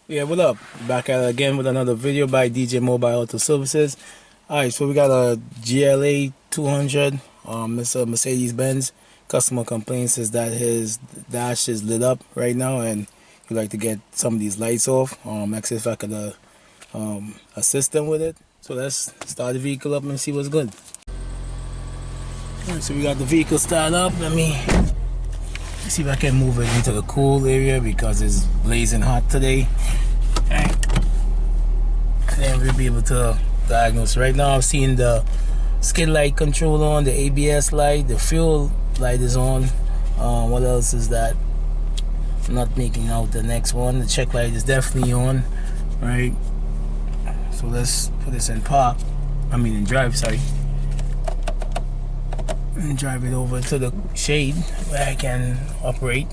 Yeah, what up? Back at it again with another video by djmobileautoservices. Alright, so we got a GLA 200. It's a Mercedes Benz. Customer complaints is that his dash is lit up right now and he'd like to get some of these lights off. Ask if I could assist him with it. So let's start the vehicle up and see what's good. Alright, so we got the vehicle started up. Let me see if I can move it into the cool area because it's blazing hot today. Alright. And then we'll be able to diagnose. Right now I'm seeing the skid light control on, the ABS light, the fuel light is on. What else is that? I'm not making out the next one. The check light is definitely on. Right. So let's put this in park. In drive, sorry. And drive it over to the shade where I can operate.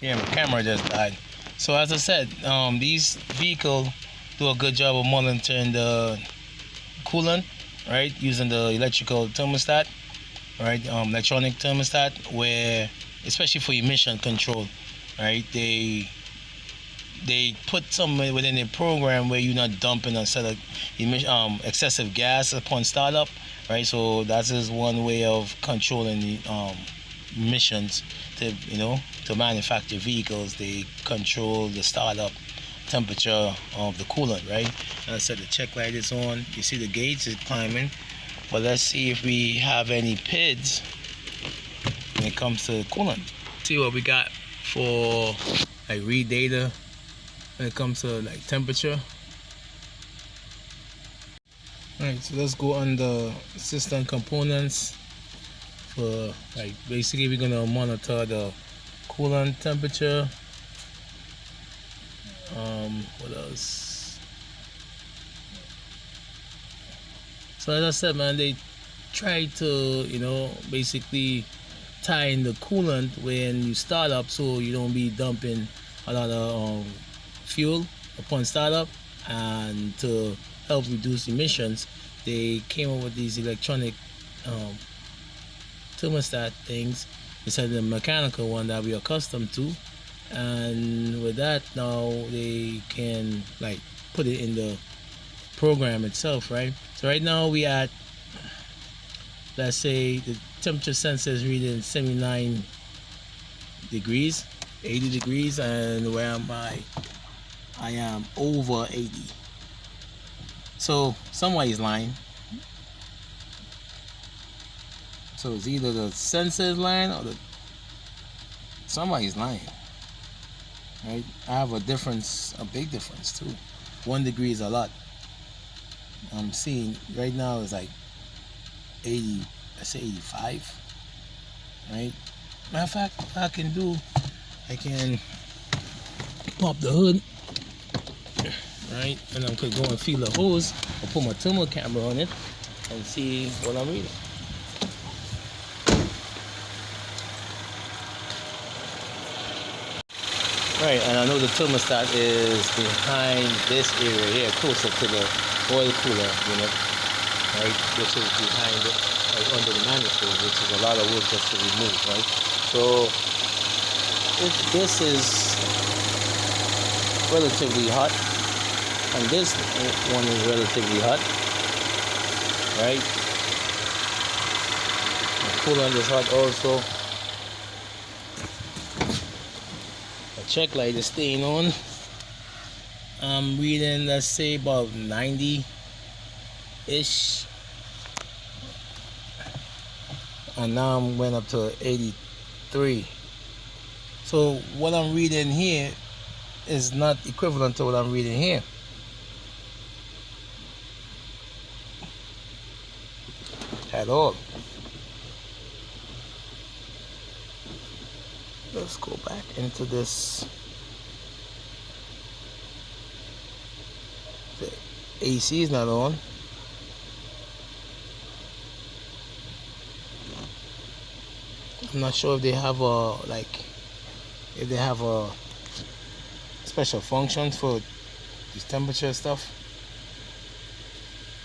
Yeah, my camera just died. So as I said, these vehicles do a good job of monitoring the coolant, right? Using the electrical thermostat, right? Electronic thermostat, where especially for emission control, right? They put something within the program where you're not dumping a set of excessive gas upon startup, right? So that is one way of controlling the emissions. To manufacture vehicles, they control the startup temperature of the coolant, right? As I said, the check light is on. You see the gauge is climbing, but let's see if we have any PIDs when it comes to coolant. See what we got for like read data when it comes to like temperature. Alright, so let's go on the system components. For like basically we're gonna monitor the coolant temperature. What else? So as I said, man, they try to basically tie in the coolant when you start up, so you don't be dumping a lot of fuel upon startup. And to help reduce emissions, they came up with these electronic thermostat things instead of the mechanical one that we are accustomed to. And with that, now they can like put it in the program itself, right? So right now we at, let's say the temperature sensor is reading 79 degrees, 80 degrees, and where am I? I am over 80. So somewhere is lying. So it's either the sensor is lying or somebody's lying. Right? I have a big difference too. 1 degree is a lot. I'm seeing right now is like 80, let's say 85. Right? Matter of fact, what I can pop the hood. Right? And I could go and feel the hose or put my thermal camera on it and see what I'm reading. Right, and I know the thermostat is behind this area here, closer to the oil cooler unit, right? Which is behind it, like under the manifold, which is a lot of wood just to remove, right? So this is relatively hot, and this one is relatively hot, right? The coolant is hot also. Check light is staying on. I'm reading, let's say, about 90 ish, and now I'm went up to 83. So what I'm reading here is not equivalent to what I'm reading here. At all. Let's go back into this. The AC is not on. I'm not sure if they have a special function for this temperature stuff.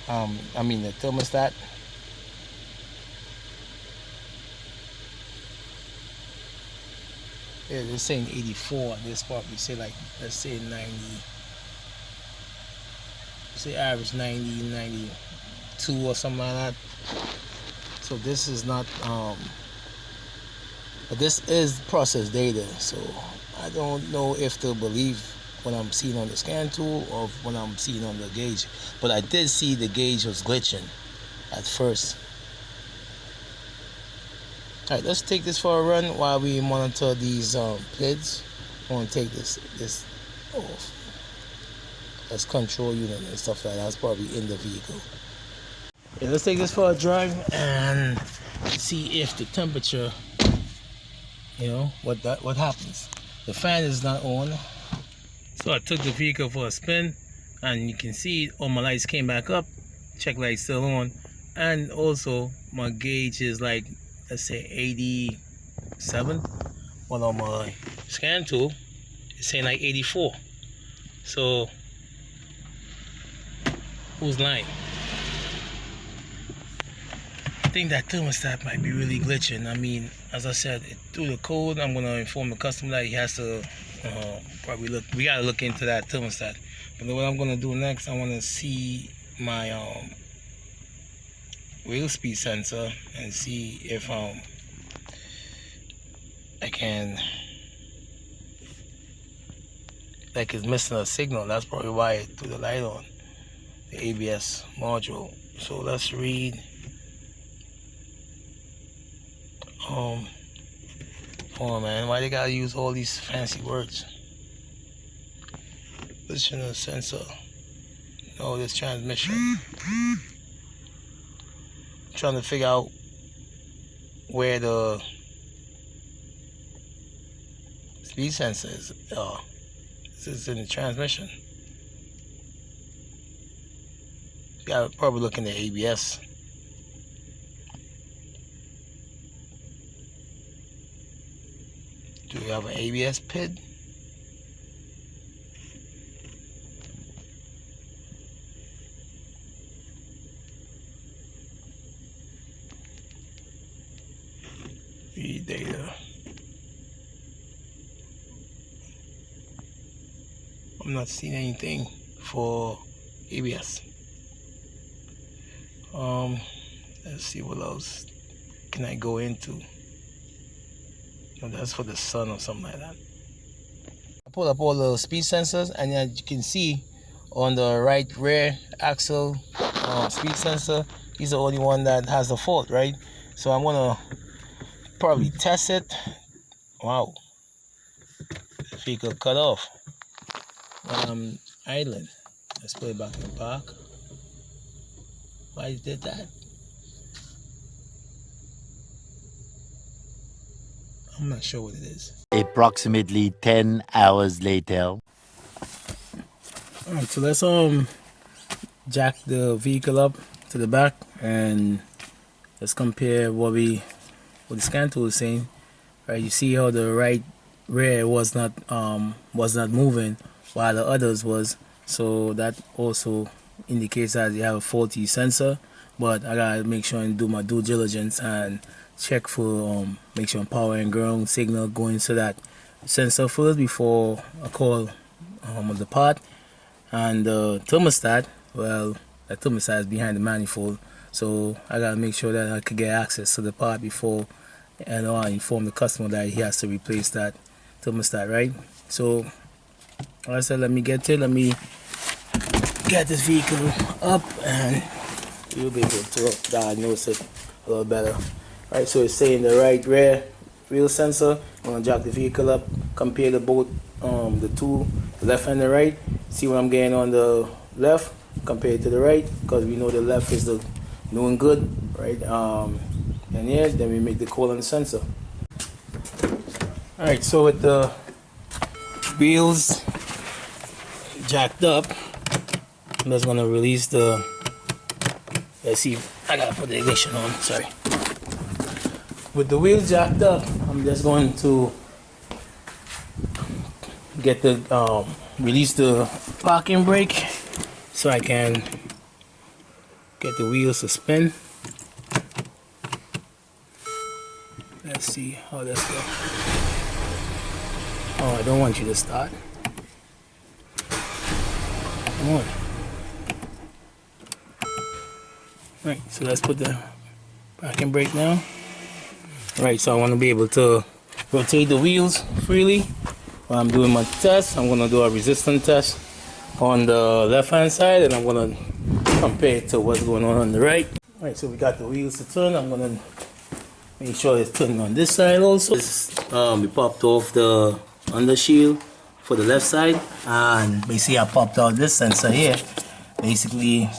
The thermostat. Yeah, they're saying 84. This part we say like, let's say 90. Say average 90, 92 or something like that. So this is not but this is process data, so I don't know if to believe what I'm seeing on the scan tool or what I'm seeing on the gauge. But I did see the gauge was glitching at first. Alright, let's take this for a run while we monitor these PIDs. I want to take this off. That's control unit and stuff like that. That's probably in the vehicle. Yeah, let's take this for a drive and see if the temperature, you know, what happens. The fan is not on, so I took the vehicle for a spin, and you can see all my lights came back up. Check lights still on, and also my gauge is like, let's say 87, while on my scan tool it's saying like 84. So who's lying? I think that thermostat might be really glitching. I mean, as I said, through the code, I'm gonna inform the customer that he has to probably look. We gotta look into that thermostat. But what I'm gonna do next, I want to see my wheel speed sensor and see if I can, like, it's missing a signal. That's probably why it threw the light on the ABS module. So let's read. Oh man, why they gotta use all these fancy words? Position of the sensor. No, this transmission. I'm trying to figure out where the speed sensor is. This is in the transmission. Gotta probably look in the ABS. Do we have an ABS PID? Read data. I'm not seeing anything for ABS. Let's see what else can I go into. No, that's for the sun or something like that. I pulled up all the speed sensors, and as you can see on the right rear axle speed sensor, he's the only one that has the fault, right? So I'm gonna probably test it. Wow, the vehicle cut off when I'm idling. Let's put it back in park. Why did that? I'm not sure what it is. Approximately 10 hours later. Alright, so let's jack the vehicle up to the back and let's compare what the scan tool is saying. Right, you see how the right rear was not moving while the others was, so that also indicates that you have a faulty sensor. But I gotta make sure and do my due diligence and check for make sure power and ground signal going to that sensor first before I call the part. And the thermostat, well, the thermostat is behind the manifold, so I gotta make sure that I could get access to the part before, and I inform the customer that he has to replace that thermostat, right? So like I said, let me get this vehicle up and you'll be able to diagnose it a little better. Right, so it's saying the right rear wheel sensor. I'm gonna jack the vehicle up, compare the both the two, the left and the right, see what I'm getting on the left compared to the right, because we know the left is the doing good, right? And yeah, then we make the call on the sensor. Alright, so with the wheels jacked up, I'm just gonna release the, let's see, I gotta put the ignition on, sorry. With the wheels jacked up, I'm just going to get the release the parking brake so I can get the wheels to spin. Let's see how that's going. Oh, I don't want you to start. Come on. Right, so let's put the parking brake now. Right, so I want to be able to rotate the wheels freely while I'm doing my test. I'm going to do a resistance test on the left hand side, and I'm going to compare it to what's going on the right. Right, so we got the wheels to turn. I'm going to make sure it's turning on this side also. This, we popped off the under shield for the left side, and basically I popped out this sensor here. Basically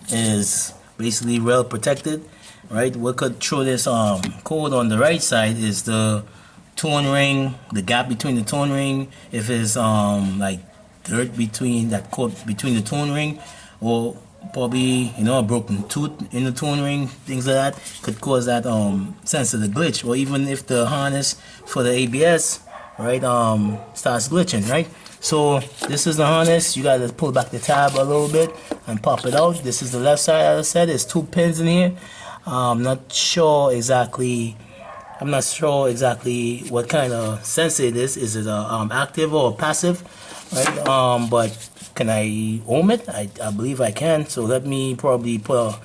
is well protected. Right, what could throw this code on the right side is the tone ring, the gap between the tone ring. If it's like dirt between that code between the tone ring, or probably a broken tooth in the tone ring, things like that could cause that sensor to glitch. Or even if the harness for the ABS, right, starts glitching, right. So this is the harness. You gotta pull back the tab a little bit and pop it out. This is the left side. As I said, there's 2 pins in here. I'm not sure exactly what kind of sensor it is. Is it a active or passive, right? But can I ohm it? I believe I can. So let me probably put a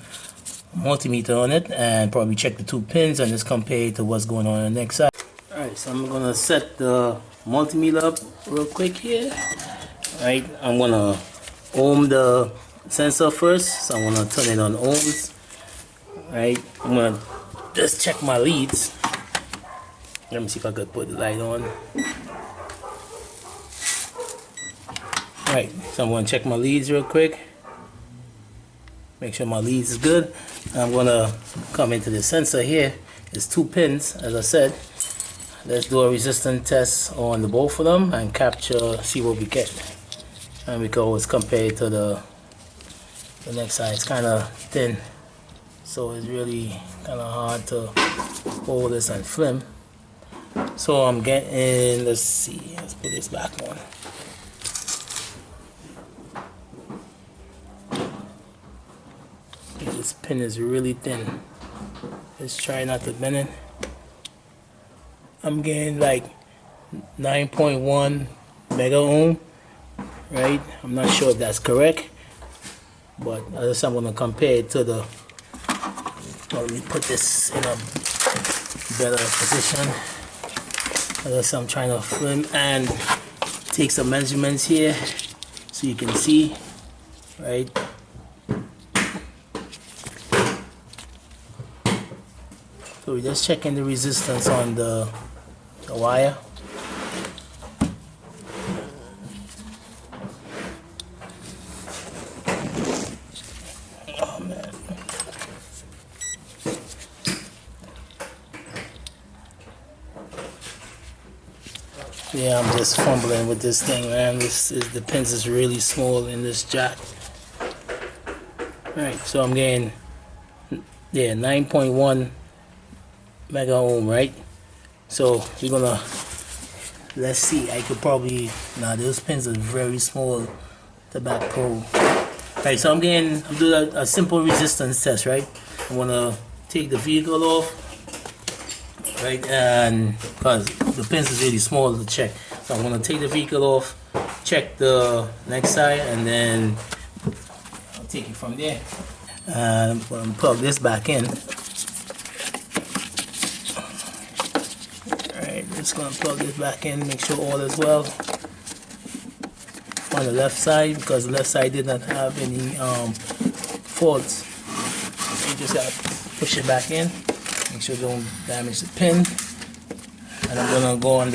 multimeter on it and probably check the 2 pins and just compare it to what's going on the next side. Alright, so I'm gonna set the multimeter up real quick here. Right, I'm gonna ohm the sensor first. So I'm gonna turn it on ohms. Right, I'm gonna just check my leads. Let me see if I could put the light on. Right, so I'm gonna check my leads real quick. Make sure my leads is good. I'm gonna come into the sensor here. It's 2 pins, as I said. Let's do a resistance test on the both of them and see what we get. And we can always compare it to the next side. It's kind of thin, so it's really kind of hard to hold this and film. So I'm getting, let's see, let's put this back on. This pin is really thin. Let's try not to bend it. I'm getting like 9.1 mega ohm, right? I'm not sure if that's correct, but as I'm going to compare it to the, let me put this in a better position. As I'm trying to film and take some measurements here so you can see, right? So we're just checking the resistance on the wire. Oh man. Yeah, I'm just fumbling with this thing, man. The pins is really small in this jack. Alright, so I'm getting 9.1 mega ohm, right? So we're gonna, let's see. I could probably, now those pins are very small, the back probe. Right, so I'm doing a simple resistance test, right? I'm gonna take the vehicle off, right? And because the pins is really small to check, so I'm gonna take the vehicle off, check the next side, and then I'll take it from there. And I'm gonna plug this back in. Just gonna plug this back in, make sure all is well on the left side, because the left side did not have any faults. You just gotta push it back in, make sure don't damage the pin. And I'm gonna go on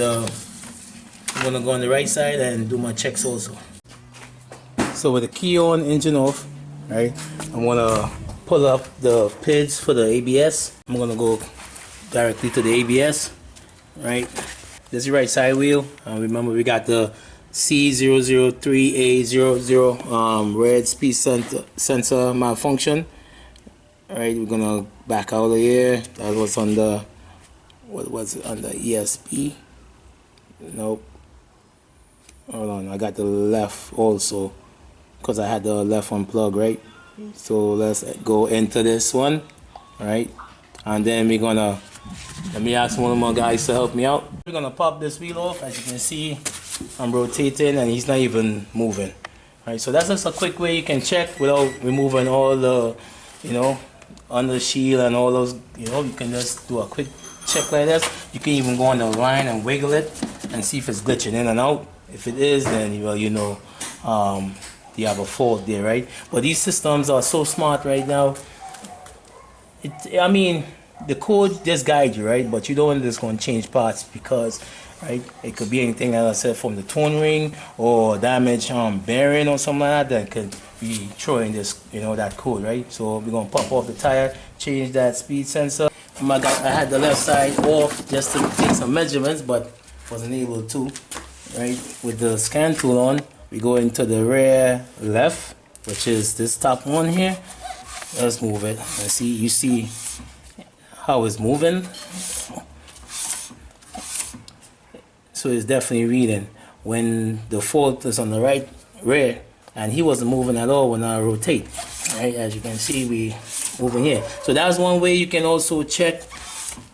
the right side and do my checks also. So with the key on, engine off, right? I'm gonna pull up the PIDs for the ABS. I'm gonna go directly to the ABS. Right, this is the right side wheel. Remember, we got the C003A red speed sensor malfunction. Right, we're gonna back out of here. That was on the, what was it, on the ESP? Nope. Hold on, I got the left also, because I had the left unplug, right? So let's go into this one, right? And then we're gonna Let me ask one of my guys to help me out. We're gonna pop this wheel off. As you can see, I'm rotating and he's not even moving. Alright, so that's just a quick way you can check without removing all the, you know, under shield and all those, you know, you can just do a quick check like this. You can even go on the line and wiggle it and see if it's glitching in and out. If it is, then well, you know, you have a fault there, right? But these systems are so smart right now. I mean, the code just guides you, right? But you don't want this going to change parts because, right, it could be anything, as I said, from the tone ring or damage bearing or something like that could be throwing this, you know, that code, right? So we're going to pop off the tire, change that speed sensor. I had the left side off just to take some measurements, but wasn't able to, right? With the scan tool on, we go into the rear left, which is this top one here. Let's move it and see. You see how it's moving. So it's definitely reading. When the fault is on the right rear, and he wasn't moving at all when I rotate. Right, as you can see, we moving here. So that's one way you can also check,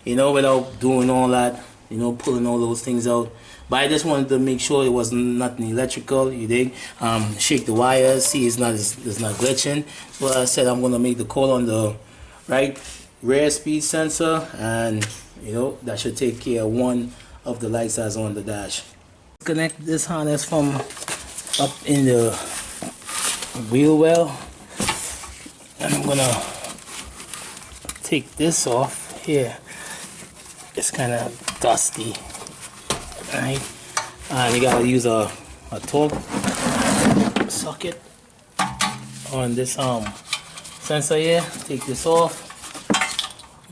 you know, without doing all that, you know, pulling all those things out. But I just wanted to make sure it was nothing electrical. You dig? Shake the wires, see it's not glitching. So I said I'm gonna make the call on the right rear speed sensor, and you know that should take care of one of the lights that's on the dash. Connect this harness from up in the wheel well, and I'm gonna take this off here. It's kind of dusty, right? And you gotta use a torque socket on this sensor here. Take this off.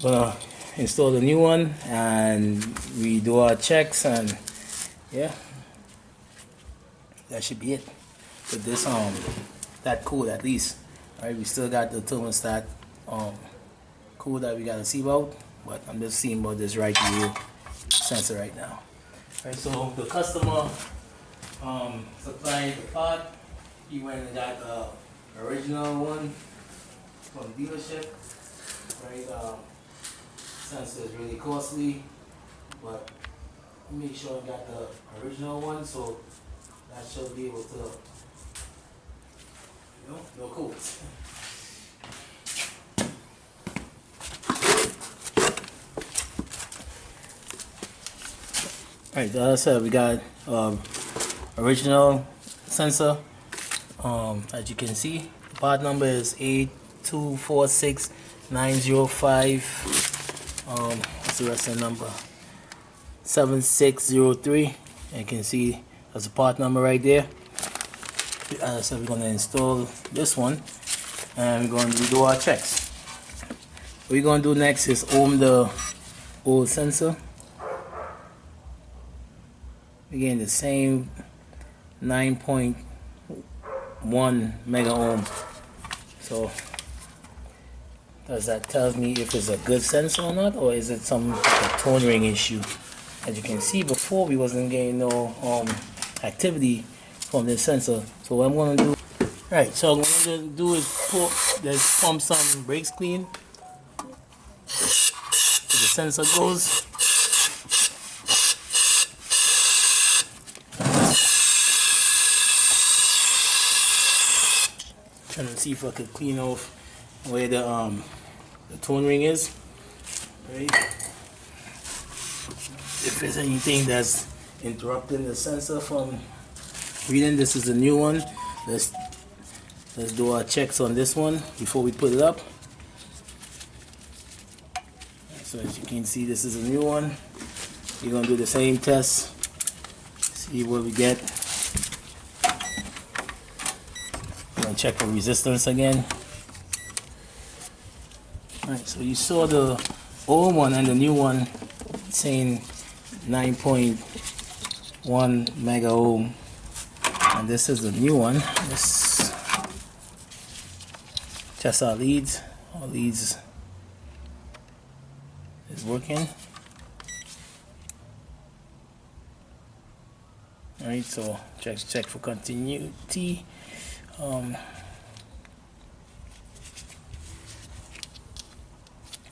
Gonna install the new one and we do our checks, and yeah, that should be it with this that code at least. Alright, we still got the thermostat code that we gotta see about, but I'm just seeing about this right wheel sensor right now. Alright, so the customer supplied the part. He went and got the original one from the dealership. Right, sensor is really costly, but make sure I got the original one, so that should be able to, you know, no codes. Alright, as I said, we got original sensor. As you can see, the part number is 8246905. What's the rest of the number? 7603. And you can see there's a part number right there. As I said, we're going to install this one and we're going to do our checks. What we're going to do next is ohm the old sensor. Again, the same 9.1 mega ohm. So does that tell me if it's a good sensor or not, or is it some tone ring issue? As you can see, before we wasn't getting no activity from this sensor. So what I'm going to do, right? So what I'm going to do is pump some brakes clean. So the sensor goes. Trying to see if I could clean off where the tone ring is, right? If there's anything that's interrupting the sensor from reading. This is a new one. Let's do our checks on this one before we put it up. So as you can see, this is a new one. We're gonna do the same test, see what we get. We're gonna check for resistance again. Alright, so you saw the old one and the new one saying 9.1 mega ohm, and this is the new one. Let's test our leads. Our leads is working. Alright, so check for continuity.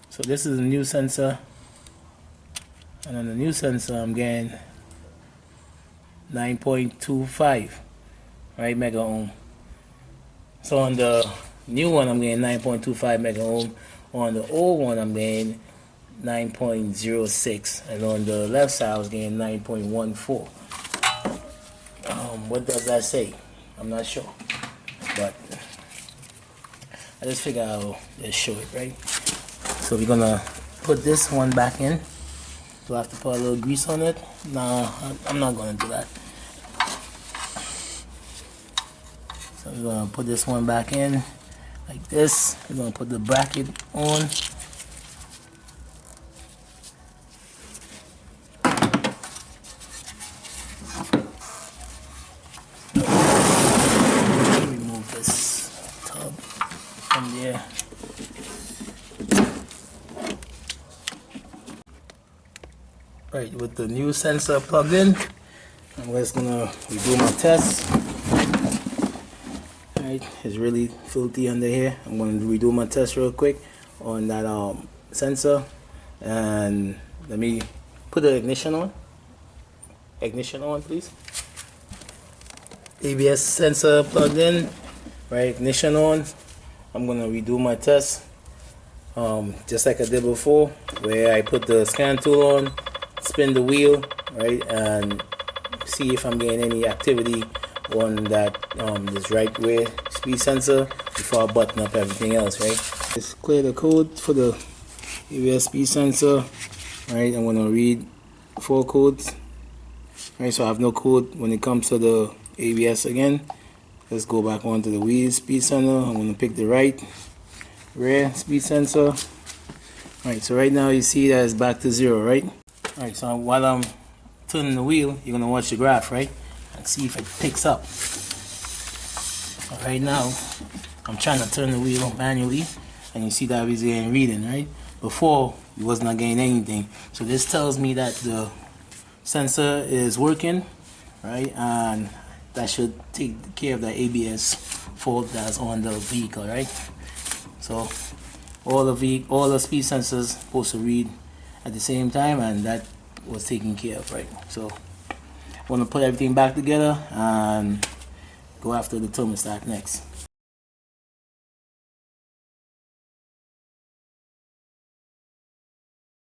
So this is a new sensor. And on the new sensor, I'm getting 9.25, right, mega ohm. So on the new one, I'm getting 9.25 mega ohm. On the old one, I'm getting 9.06, and on the left side, I was getting 9.14. What does that say? I'm not sure, but I just figure I'll just show it, right? So we're gonna put this one back in. Do I have to put a little grease on it? No, I'm not gonna do that. So we're gonna put this one back in like this. We're gonna put the bracket on. Remove this tub from there. Right, with the new sensor plugged in, I'm just gonna redo my test. Right, it's really filthy under here. I'm gonna redo my test real quick on that sensor, and let me put the ignition on. Ignition on, please. ABS sensor plugged in. Right, ignition on. I'm gonna redo my test, just like I did before, where I put the scan tool on, spin the wheel, right, and see if I'm getting any activity on that this right rear speed sensor before I button up everything else, right. Just clear the code for the ABS speed sensor, right. I'm gonna read 4 codes, right, so I have no code when it comes to the ABS again. Let's go back onto the wheel speed sensor. I'm gonna pick the right rear speed sensor. Alright, so right now you see that it's back to 0, right? Alright, so while I'm turning the wheel, you're gonna watch the graph, right? And see if it picks up. So right now, I'm trying to turn the wheel manually, and you see that it's getting reading, right? Before, it was not getting anything. So this tells me that the sensor is working, right? And that should take care of the ABS fault that's on the vehicle, right? So all the speed sensors supposed to read at the same time, and that was taken care of, right? So I'm gonna put everything back together and go after the thermostat next.